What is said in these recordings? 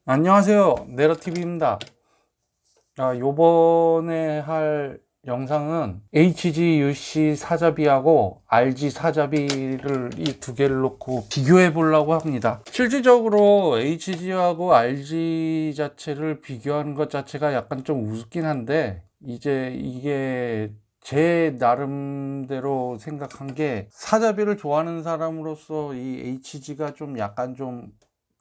안녕하세요, 네러TV입니다. 요번에 할 영상은 HGUC 사자비하고 RG 사자비를 이 두 개를 놓고 비교해 보려고 합니다. 실질적으로 HG하고 RG 자체를 비교하는 것 자체가 약간 좀 우습긴 한데, 이제 이게 제 나름대로 생각한 게, 사자비를 좋아하는 사람으로서 이 HG가 좀 약간 좀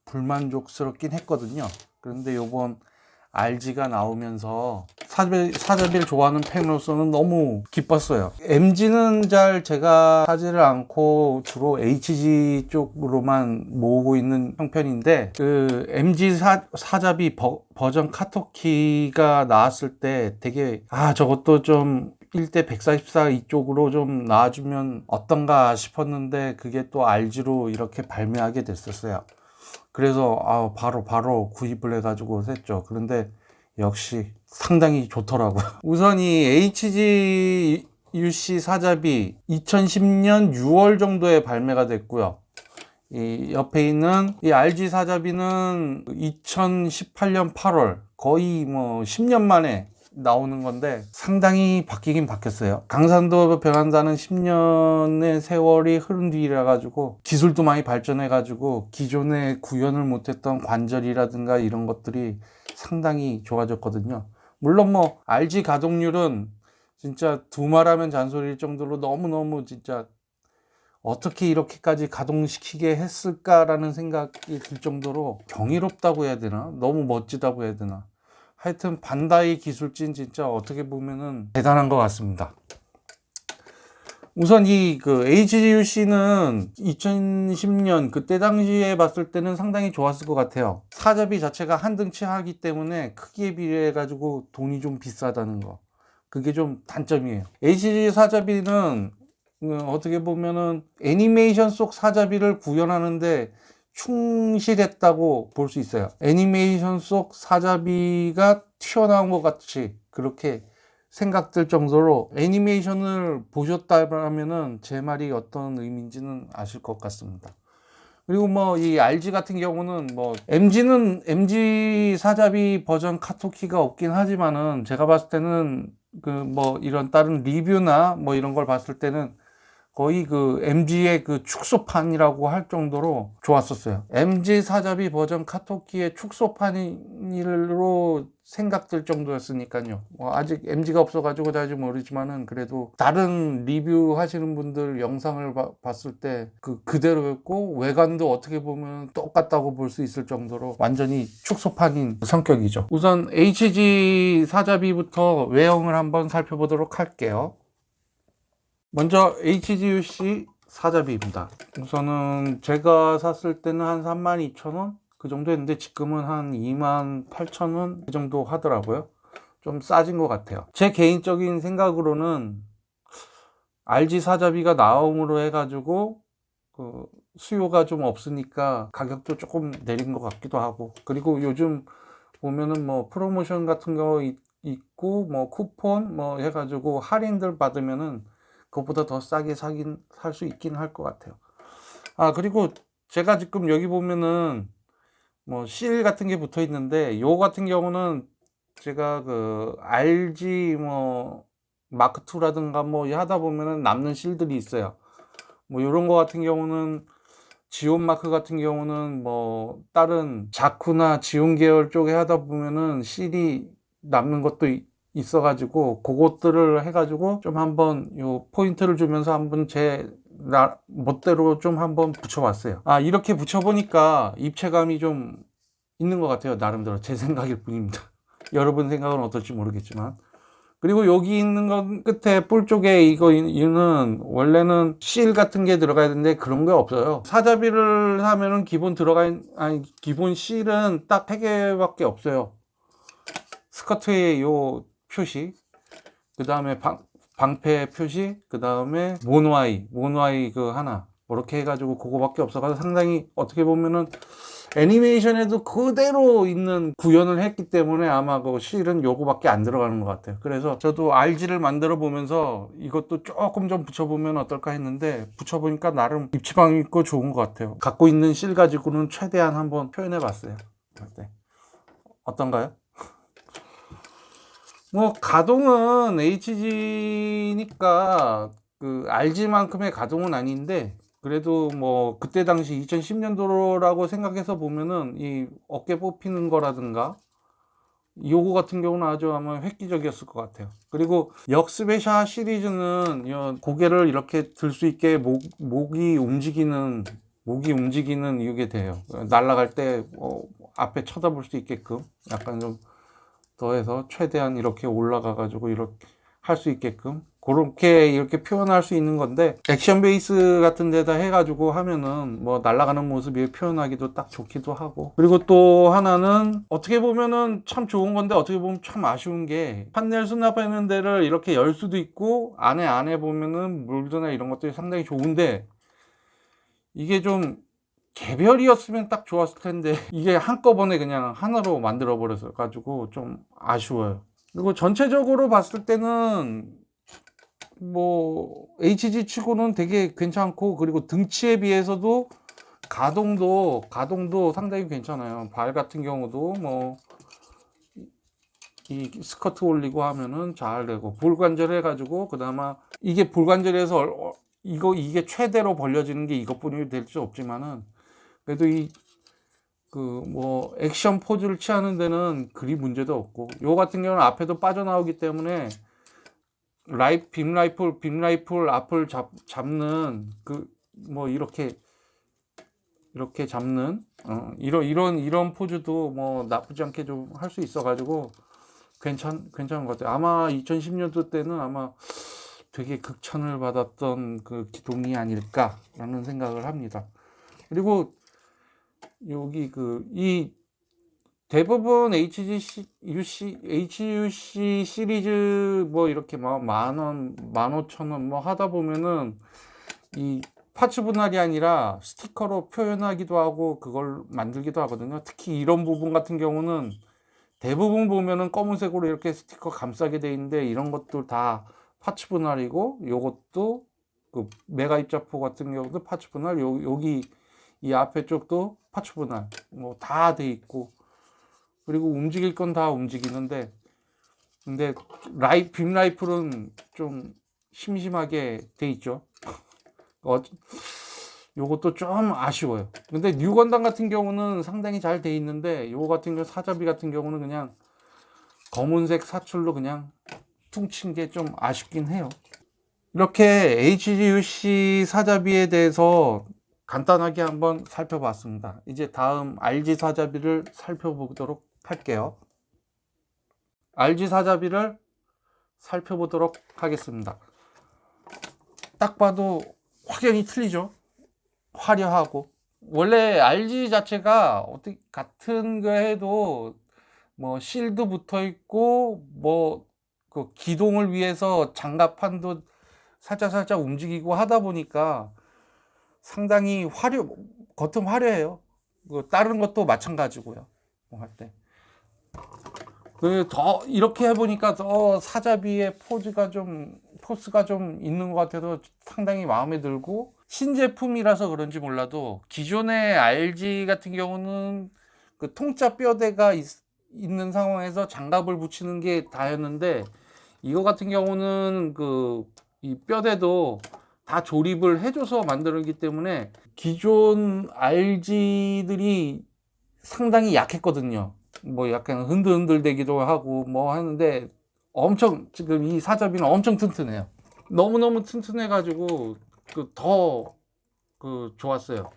불만족스럽긴 했거든요. 그런데 요번 RG가 나오면서 사자비를 좋아하는 팬으로서는 너무 기뻤어요. MG는 잘 제가 하지를 않고 주로 HG 쪽으로만 모으고 있는 형편인데, 그 MG 사자비 버전 카토키가 나왔을 때 되게 저것도 좀 1대 144 이쪽으로 좀 나와주면 어떤가 싶었는데, 그게 또 RG로 이렇게 발매하게 됐었어요. 그래서 바로 구입을 해가지고 샀죠. 그런데 역시 상당히 좋더라고요. 우선 이 HGUC 사자비 2010년 6월 정도에 발매가 됐고요. 이 옆에 있는 이 RG 사자비는 2018년 8월, 거의 뭐 10년 만에 나오는 건데 상당히 바뀌긴 바뀌었어요. 강산도 변한다는 10년의 세월이 흐른 뒤라 가지고 기술도 많이 발전해 가지고 기존에 구현을 못했던 관절이라든가 이런 것들이 상당히 좋아졌거든요. 물론 뭐 RG 가동률은 진짜 두말하면 잔소리일 정도로 너무너무 진짜 어떻게 이렇게까지 가동시키게 했을까라는 생각이 들 정도로 경이롭다고 해야 되나? 너무 멋지다고 해야 되나? 하여튼 반다이 기술진 진짜 어떻게 보면은 대단한 것 같습니다. 우선 이 그 HGUC는 2010년 그때 당시에 봤을 때는 상당히 좋았을 것 같아요. 사자비 자체가 한등치 하기 때문에 크기에 비례해 가지고 돈이 좀 비싸다는 거, 그게 좀 단점이에요. HG 사자비는 어떻게 보면은 애니메이션 속 사자비를 구현하는데 충실했다고 볼 수 있어요. 애니메이션 속 사자비가 튀어나온 것 같이 그렇게 생각될 정도로, 애니메이션을 보셨다면은 제 말이 어떤 의미인지는 아실 것 같습니다. 그리고 뭐 이 RG 같은 경우는 뭐 MG는 MG 사자비 버전 카토키가 없긴 하지만은, 제가 봤을 때는 그 뭐 이런 다른 리뷰나 뭐 이런 걸 봤을 때는 거의 그 MG의 그 축소판이라고 할 정도로 좋았었어요. MG 사자비 버전 카토키의 축소판으로 생각될 정도였으니까요. 아직 MG가 없어가지고 잘 모르지만은, 그래도 다른 리뷰 하시는 분들 영상을 봤을 때 그대로였고, 외관도 어떻게 보면 똑같다고 볼 수 있을 정도로 완전히 축소판인 성격이죠. 우선 HG 사자비부터 외형을 한번 살펴보도록 할게요. 먼저 HGUC 사자비입니다. 우선은 제가 샀을 때는 한 32,000원 그 정도 했는데, 지금은 한 28,000원 그 정도 하더라고요. 좀 싸진 것 같아요. 제 개인적인 생각으로는 RG 사자비가 나옴으로 해가지고 그 수요가 좀 없으니까 가격도 조금 내린 것 같기도 하고, 그리고 요즘 보면은 뭐 프로모션 같은 거 있고 뭐 쿠폰 뭐 해가지고 할인들 받으면은 그것보다 더 싸게 살 수 있긴 할 것 같아요. 그리고 제가 지금 여기 보면은 뭐 실 같은 게 붙어 있는데, 요 같은 경우는 제가 그 RG 뭐 마크2라든가 뭐 하다 보면은 남는 실들이 있어요. 뭐 요런 거 같은 경우는, 지온 마크 같은 경우는 뭐 다른 자쿠나 지온 계열 쪽에 하다 보면은 실이 남는 것도 있어 가지고, 그것들을 해 가지고 좀 한번 요 포인트를 주면서 한번 제 멋대로 좀 한번 붙여봤어요. 이렇게 붙여보니까 입체감이 좀 있는 것 같아요. 나름대로 제 생각일 뿐입니다. 여러분 생각은 어떨지 모르겠지만. 그리고 여기 있는 건 끝에 뿔 쪽에 이거는 원래는 실 같은 게 들어가야 되는데 그런 게 없어요. 사자비를 하면은 기본 실은 딱 3개밖에 없어요. 스커트의 요 표시, 그 다음에 방패 표시, 그 다음에 모노아이 그 하나, 이렇게 해가지고 그거밖에 없어가지고, 상당히 어떻게 보면은 애니메이션에도 그대로 있는 구현을 했기 때문에 아마 그 실은 요거밖에 안 들어가는 것 같아요. 그래서 저도 RG를 만들어 보면서 이것도 조금 좀 붙여보면 어떨까 했는데, 붙여보니까 나름 입체감 있고 좋은 것 같아요. 갖고 있는 실 가지고는 최대한 한번 표현해 봤어요. 네. 어떤가요? 뭐 가동은 HG니까 그 RG만큼의 가동은 아닌데, 그래도 뭐 그때 당시 2010년도라고 생각해서 보면은 이 어깨 뽑히는 거라든가 요거 같은 경우는 아주 아마 획기적이었을 것 같아요. 그리고 역스베샤 시리즈는 고개를 이렇게 들 수 있게 목이 움직이는 이게 돼요. 날아갈 때 앞에 쳐다볼 수 있게끔 약간 좀 더해서 최대한 이렇게 올라가 가지고 이렇게 할 수 있게끔 그렇게 이렇게 표현할 수 있는 건데, 액션 베이스 같은 데다 해가지고 하면은 뭐 날아가는 모습이 표현하기도 딱 좋기도 하고, 그리고 또 하나는 어떻게 보면은 참 좋은 건데 어떻게 보면 참 아쉬운 게, 판넬 수납하는 데를 이렇게 열 수도 있고 안에 보면은 물드나 이런 것들이 상당히 좋은데, 이게 좀 개별이었으면 딱 좋았을 텐데 이게 한꺼번에 그냥 하나로 만들어 버려서 가지고 좀 아쉬워요. 그리고 전체적으로 봤을 때는 뭐 HG 치고는 되게 괜찮고, 그리고 등치에 비해서도 가동도 상당히 괜찮아요. 발 같은 경우도 뭐 이 스커트 올리고 하면은 잘 되고, 볼관절 해가지고 그나마 이게 볼관절에서 이게 최대로 벌려지는 게 이것뿐이 될 수 없지만은, 그래도 이 그 뭐 액션 포즈를 취하는 데는 그리 문제도 없고, 요 같은 경우는 앞에도 빠져나오기 때문에 빔 라이플 앞을 잡는 그 뭐 이렇게 잡는 이런 포즈도 뭐 나쁘지 않게 좀 할 수 있어 가지고 괜찮은 것 같아요. 아마 2010년도 때는 아마 되게 극찬을 받았던 그 기동이 아닐까라는 생각을 합니다. 그리고 여기 이 대부분 HUC 시리즈 뭐 이렇게 막 10,000원, 15,000원 뭐 하다 보면은 이 파츠 분할이 아니라 스티커로 표현하기도 하고 그걸 만들기도 하거든요. 특히 이런 부분 같은 경우는 대부분 보면은 검은색으로 이렇게 스티커 감싸게 돼 있는데, 이런 것도 다 파츠 분할이고, 요것도 그 메가 입자포 같은 경우도 파츠 분할, 여기 이 앞에 쪽도 파츠 분할 뭐 다 돼 있고, 그리고 움직일 건 다 움직이는데, 근데 빔 라이플은 좀 심심하게 돼 있죠. 요것도 좀 아쉬워요. 근데 뉴건담 같은 경우는 상당히 잘 돼 있는데, 요거 같은 경우 사자비 같은 경우는 그냥 검은색 사출로 그냥 퉁친 게 좀 아쉽긴 해요. 이렇게 HGUC 사자비에 대해서 간단하게 한번 살펴봤습니다. 이제 다음 RG 사자비를 살펴보도록 할게요. RG 사자비를 살펴보도록 하겠습니다. 딱 봐도 확연히 틀리죠. 화려하고, 원래 RG 자체가 어떻게 같은 거 해도 뭐 실드 붙어 있고, 뭐 그 기동을 위해서 장갑판도 살짝 움직이고 하다 보니까 상당히 겉은 화려해요. 다른 것도 마찬가지고요. 뭐 할 때. 더 이렇게 해보니까 더 사자비의 포스가 좀 있는 것 같아서 상당히 마음에 들고, 신제품이라서 그런지 몰라도 기존의 RG 같은 경우는 그 통짜 뼈대가 있는 상황에서 장갑을 붙이는 게 다였는데, 이거 같은 경우는 이 뼈대도 다 조립을 해줘서 만들기 때문에 기존 RG들이 상당히 약했거든요. 뭐 약간 흔들흔들대기도 하고 뭐 하는데, 엄청 지금 이 사자비는 엄청 튼튼해요. 너무너무 튼튼해 가지고 더 좋았어요.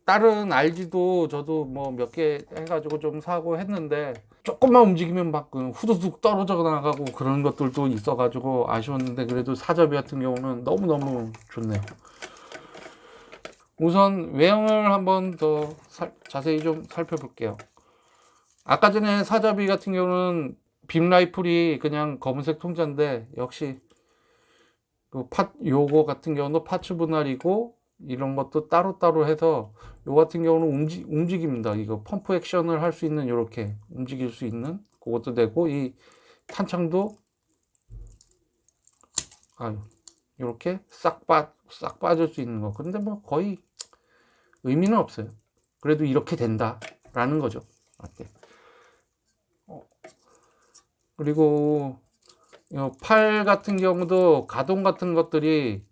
다른 RG도 저도 뭐 몇 개 해가지고 좀 사고 했는데, 조금만 움직이면 막 후두둑 떨어져 나가고 그런 것들도 있어가지고 아쉬웠는데, 그래도 사자비 같은 경우는 너무너무 좋네요. 우선 외형을 한번 더 자세히 좀 살펴볼게요. 아까 전에 사자비 같은 경우는 빔 라이플이 그냥 검은색 통짜인데, 역시 요거 같은 경우도 파츠 분할이고 이런 것도 따로따로 해서, 요 같은 경우는 움직입니다. 이거 펌프 액션을 할 수 있는, 요렇게 움직일 수 있는 그것도 되고, 이 탄창도 요렇게 싹 빠질 수 있는 거. 근데 뭐 거의 의미는 없어요. 그래도 이렇게 된다라는 거죠. 그리고 팔 같은 경우도 가동 같은 것들이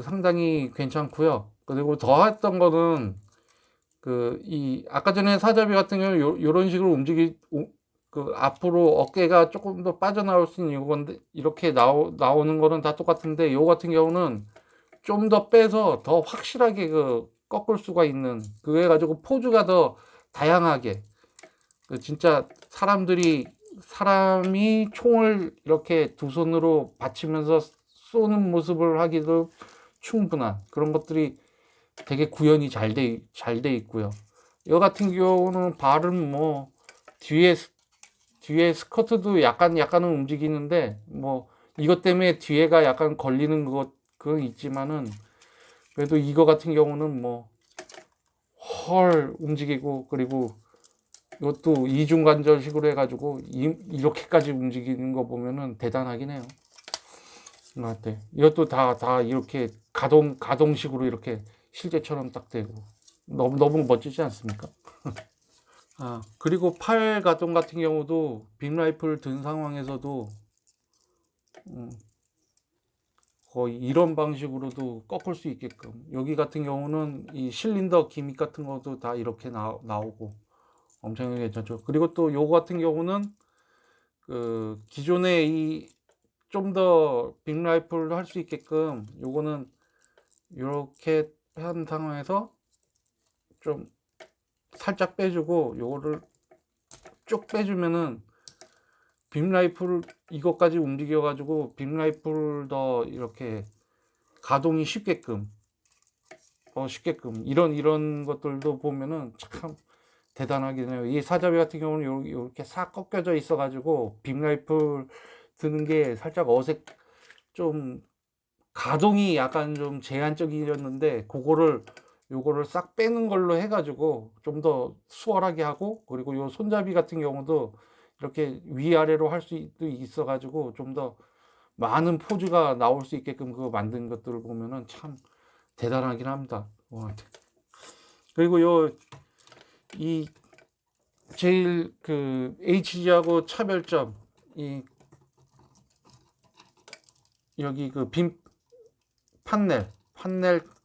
상당히 괜찮고요. 그리고 더 했던 거는 이 아까 전에 사자비 같은 경우 요런 식으로 앞으로 어깨가 조금 더 빠져나올 수 있는 이건데, 이렇게 나오는 거는 다 똑같은데, 요 같은 경우는 좀 더 빼서 더 확실하게 꺾을 수가 있는, 그거 해가지고 포즈가 더 다양하게, 진짜 사람이 총을 이렇게 두 손으로 받치면서 쏘는 모습을 하기도 충분한 그런 것들이 되게 구현이 잘 돼 있고요. 이 같은 경우는 발은 뭐 뒤에 스커트도 약간은 움직이는데, 뭐 이것 때문에 뒤에가 약간 걸리는 그건 있지만은, 그래도 이거 같은 경우는 뭐 헐 움직이고, 그리고 이것도 이중관절식으로 해가지고 이렇게까지 움직이는 거 보면은 대단하긴 해요. 이것도 다 이렇게 가동식으로 이렇게 실제처럼 딱 되고 너무 멋지지 않습니까? 그리고 팔 가동 같은 경우도 빅라이플 든 상황에서도 거의 이런 방식으로도 꺾을 수 있게끔, 여기 같은 경우는 이 실린더 기믹 같은 것도 다 이렇게 나오고 엄청나게 괜찮죠. 그리고 또 요거 같은 경우는 기존에 이 좀 더 빅라이플을 할 수 있게끔, 요거는 이렇게 한 상황에서 좀 살짝 빼주고 요거를 쭉 빼주면은 빅라이플 이것까지 움직여 가지고 빅라이플 더 이렇게 가동이 쉽게끔 이런 것들도 보면은 참 대단하긴 해요. 이 사자비 같은 경우는 이렇게 싹 꺾여져 있어 가지고 빅라이플 드는 게 살짝 좀 가동이 약간 좀 제한적이었는데, 요거를 싹 빼는 걸로 해가지고 좀 더 수월하게 하고, 그리고 요 손잡이 같은 경우도 이렇게 위아래로 할 수도 있어가지고 좀 더 많은 포즈가 나올 수 있게끔 그거 만든 것들을 보면은 참 대단하긴 합니다. 그리고 이 제일 HG하고 차별점, 여기 빔 판넬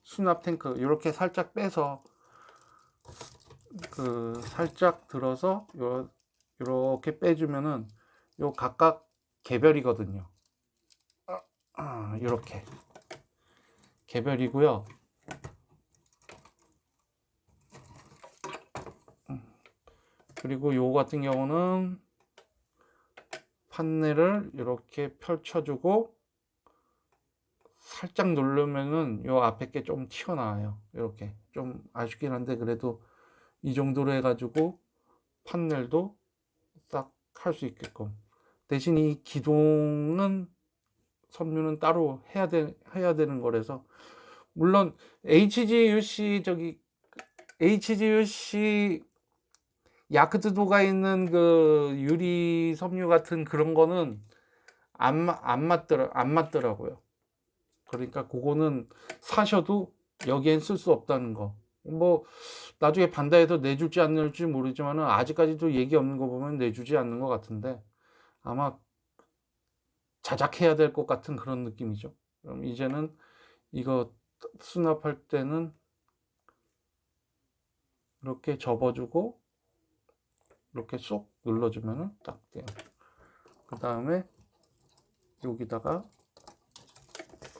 수납 탱크 이렇게 살짝 빼서 살짝 들어서 요렇게 빼주면은 요 각각 개별이거든요. 이렇게 개별이고요. 그리고 요 같은 경우는 판넬을 이렇게 펼쳐주고 살짝 누르면은 요 앞에 게 좀 튀어나와요. 이렇게 좀 아쉽긴 한데, 그래도 이 정도로 해가지고 판넬도 딱 할 수 있게끔. 대신 이 기동은 섬유는 따로 해야 되는 거라서, 물론 HGUC 야크트 도가 있는 유리 섬유 같은 그런 거는 안 맞더라고요. 그러니까 그거는 사셔도 여기엔 쓸 수 없다는 거. 뭐 나중에 반다이에서 내줄지 안 내줄지 모르지만은, 아직까지도 얘기 없는 거 보면 내주지 않는 것 같은데, 아마 자작해야 될 것 같은 그런 느낌이죠. 그럼 이제는 이거 수납할 때는 이렇게 접어주고 이렇게 쏙 눌러주면은 딱 돼요. 그 다음에 여기다가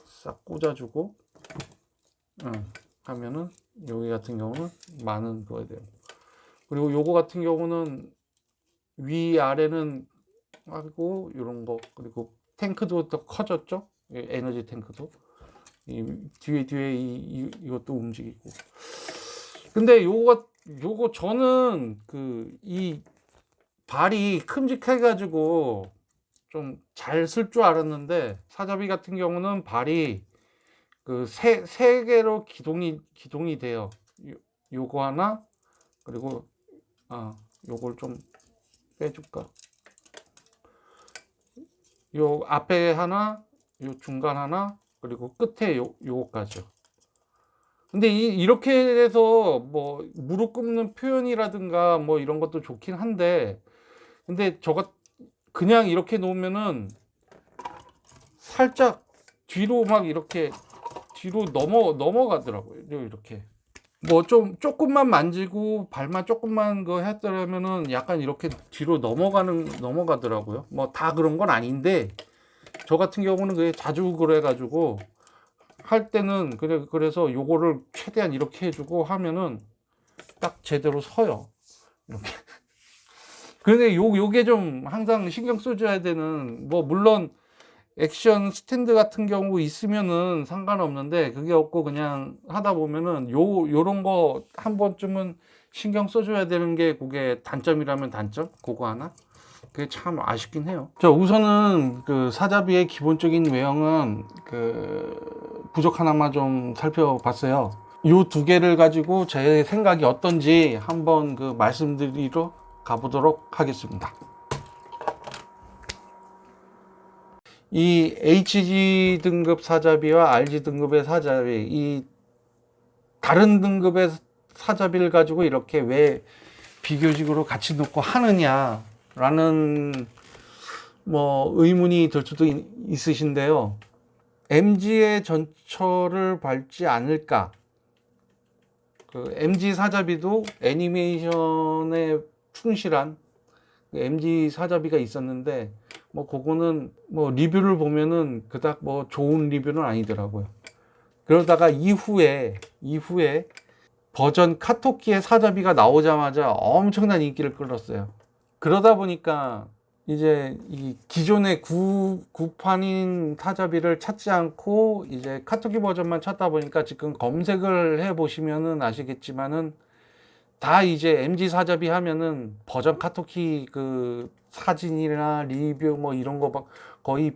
싹 꽂아주고 하면은 여기 같은 경우는 많은 거야 돼요. 그리고 요거 같은 경우는 위아래는 하고 이런 거, 그리고 탱크도 더 커졌죠. 에너지 탱크도 뒤에 이것도 움직이고. 근데 요거 저는 이 발이 큼직해 가지고 좀 잘 쓸 줄 알았는데, 사자비 같은 경우는 발이 세 개로 기동이 돼요. 요거 하나, 그리고 요걸 좀 빼줄까? 요 앞에 하나, 요 중간 하나, 그리고 끝에 요거까지요. 근데 이렇게 해서 뭐 무릎 꿇는 표현이라든가 뭐 이런 것도 좋긴 한데, 근데 그냥 이렇게 놓으면은 살짝 뒤로 막 이렇게 뒤로 넘어가더라고요. 이렇게 뭐 좀 조금만 만지고 발만 조금만 그 했더라면은 약간 이렇게 뒤로 넘어가더라고요. 뭐 다 그런 건 아닌데 저 같은 경우는 그게 자주 그래가지고 할 때는 그래서 요거를 최대한 이렇게 해주고 하면은 딱 제대로 서요. 이렇게. 근데 요게 좀 항상 신경 써줘야 되는, 뭐 물론 액션 스탠드 같은 경우 있으면은 상관없는데 그게 없고 그냥 하다 보면은 요런 거 한 번쯤은 신경 써줘야 되는 게 그게 단점이라면 단점? 그거 하나? 그게 참 아쉽긴 해요. 자, 우선은 그 사자비의 기본적인 외형은 그 부족 하나만 좀 살펴봤어요. 요 두 개를 가지고 제 생각이 어떤지 한번 그 말씀드리러 가보도록 하겠습니다. 이 HG 등급 사자비와 RG 등급의 사자비, 이 다른 등급의 사자비를 가지고 이렇게 왜 비교직으로 같이 놓고 하느냐라는 뭐 의문이 들 수도 있으신데요. MG의 전철을 밟지 않을까? 그 MG 사자비도 애니메이션에 충실한 MG 사자비가 있었는데 뭐 그거는 뭐 리뷰를 보면은 그닥 뭐 좋은 리뷰는 아니더라고요. 그러다가 이후에 버전 카토키의 사자비가 나오자마자 엄청난 인기를 끌었어요. 그러다 보니까 이제 이 기존의 구판인 사자비를 찾지 않고 이제 카토키 버전만 찾다 보니까 지금 검색을 해 보시면은 아시겠지만은 다 이제 MG 사자비 하면은 버전 카토키 그 사진이나 리뷰 뭐 이런 거 막 거의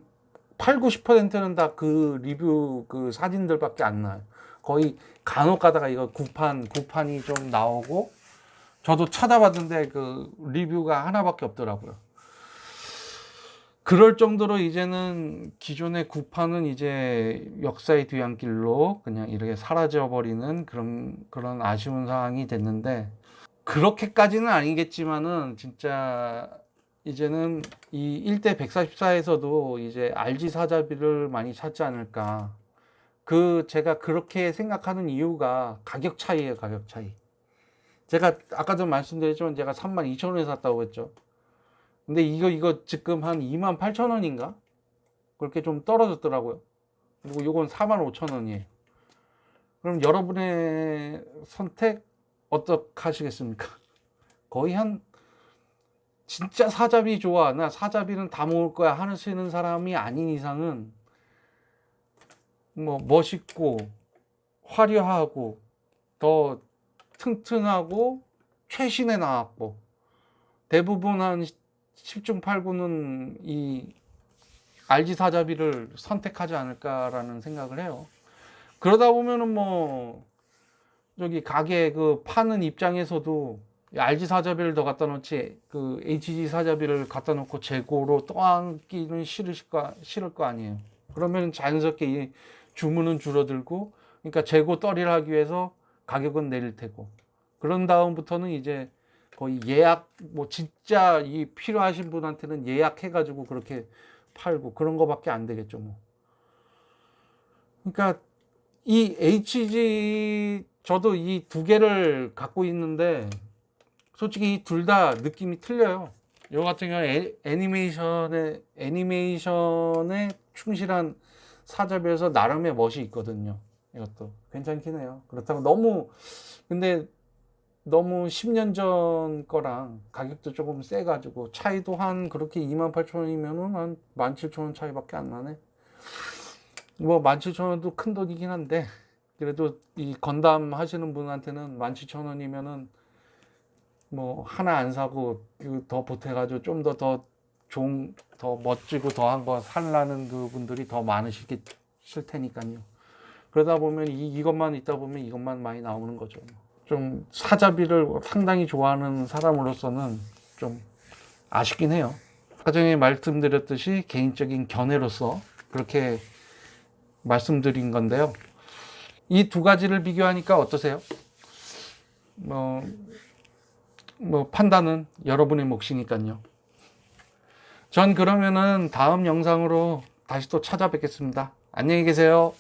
8, 90%는 다 그 리뷰 그 사진들밖에 안 나요. 거의 간혹 가다가 이거 구판이 좀 나오고 저도 찾아봤는데 그 리뷰가 하나밖에 없더라고요. 그럴 정도로 이제는 기존의 구판은 이제 역사의 뒤안길로 그냥 이렇게 사라져 버리는 그런 아쉬운 상황이 됐는데, 그렇게까지는 아니겠지만은 진짜 이제는 이 1대 144에서도 이제 RG 사자비를 많이 찾지 않을까. 제가 그렇게 생각하는 이유가 가격 차이예요, 가격 차이. 제가 아까도 말씀드렸지만 제가 32,000원에 샀다고 했죠. 근데 이거 지금 한 28,000원인가? 그렇게 좀 떨어졌더라고요. 그리고 이건 45,000원이에요. 그럼 여러분의 선택 어떻게 하시겠습니까? 거의 한 진짜 사자비 좋아, 나 사자비는 다 먹을 거야 하시는 사람이 아닌 이상은 뭐 멋있고 화려하고 더 튼튼하고 최신에 나왔고 대부분 한 10중 8구는 이 RG 사자비를 선택하지 않을까라는 생각을 해요. 그러다 보면은 뭐 저기 가게 그 파는 입장에서도 RG 사자비를 더 갖다 놓지 그 HG 사자비를 갖다 놓고 재고로 떠안기는 싫을 거 아니에요. 그러면 자연스럽게 이 주문은 줄어들고, 그러니까 재고 떨이를 하기 위해서 가격은 내릴 테고, 그런 다음부터는 이제 거의 예약, 뭐 진짜 이 필요하신 분한테는 예약해가지고 그렇게 팔고 그런 거밖에 안 되겠죠 뭐. 그러니까 이 HG 저도 이 두 개를 갖고 있는데 솔직히 이 둘 다 느낌이 틀려요. 요 같은 경우는 애니메이션에 충실한 사자비에서 나름의 멋이 있거든요. 이것도 괜찮긴 해요. 그렇다고 근데 너무 10년 전 거랑 가격도 조금 세가지고 차이도 한 그렇게 28,000원이면은 한 17,000원 차이밖에 안 나네. 뭐 17,000원도 큰 돈이긴 한데 그래도 이 건담 하시는 분한테는 17,000원이면은 뭐 하나 안 사고 더 보태가지고 좀 더 좋은, 더 멋지고 더 한 거 살라는 그분들이 더 많으실 테니까요. 그러다 보면 이것만 있다 보면 이것만 많이 나오는 거죠. 좀 사자비를 상당히 좋아하는 사람으로서는 좀 아쉽긴 해요. 아까 전에 말씀드렸듯이 개인적인 견해로서 그렇게 말씀드린 건데요. 이 두 가지를 비교하니까 어떠세요? 뭐 판단은 여러분의 몫이니까요. 전 그러면은 다음 영상으로 다시 또 찾아뵙겠습니다. 안녕히 계세요.